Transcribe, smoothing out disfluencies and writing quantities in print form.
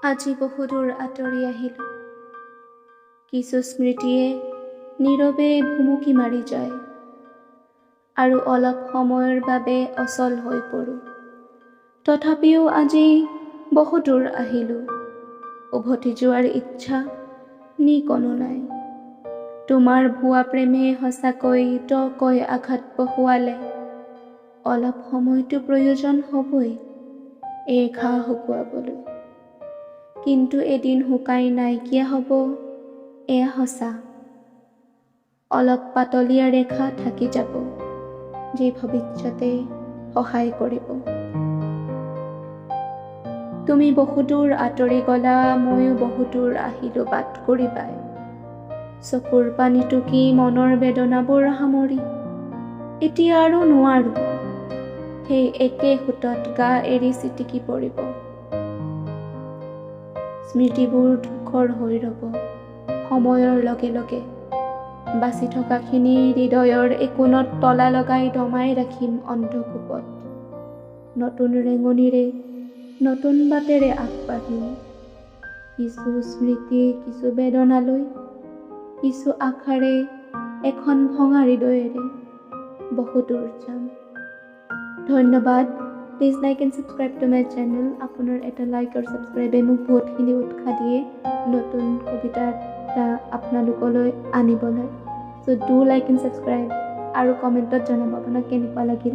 আজি বহুদূৰ আঁতৰি আহিলোঁ। কিছু স্মৃতিয়ে নীৰৱে ভুমুকি মাৰি যায় আৰু অলপ সময়ৰ বাবে অচল হৈ পৰোঁ। তথাপিও আজি বহুদূৰ আহিলোঁ। উভতি যোৱাৰ ইচ্ছা নিকণো নাই। তোমাৰ ভুৱা প্ৰেমে সঁচাকৈ টকৈ আঘাত বহুৱালে অলপ সময়তো প্ৰয়োজন হ'বই এই ঘাঁ শুকুৱাবলৈ। কিন্তু এদিন শুকাই নাইকিয়া হ'ব এয়া সঁচা। অলপ পাতলীয়া ৰেখা থাকি যাব যি ভৱিষ্যতে সহায় কৰিব। তুমি বহুদূৰ আঁতৰি গলা, ময়ো বহুদূৰ আহিলোঁ বাট কৰি পাই। চকুৰ পানী টুকি মনৰ বেদনাবোৰ সামৰি এতিয়া আৰু নোৱাৰোঁ সেই একে সোঁতত গা এৰি চিটিকি পৰিব। স্মৃতিবোৰ ধূসৰ হৈ ৰ'ব সময়ৰ লগে লগে। বাচি থকাখিনি হৃদয়ৰ একোণত তলা লগাই দমাই ৰাখিম অন্ধকূপত। নতুন ৰেঙনিৰে নতুন বাটেৰে আগবাঢ়িম। কিছু স্মৃতি, কিছু বেদনালৈ, কিছু আশাৰে এখন ভঙা হৃদয়েৰে বহুদূৰ যাম। ধন্যবাদ। Please like and subscribe to my channel. আপোনাৰ এটা লাইক আৰু ছাবস্ক্ৰাইবে মোক বহুতখিনি উৎসাহ দিয়ে নতুন কবিতা এটা আপোনালোকলৈ আনিবলৈ। চ' ডু লাইক এণ্ড ছাবস্ক্ৰাইব আৰু কমেণ্টত জনাব আপোনাক কেনেকুৱা লাগিল।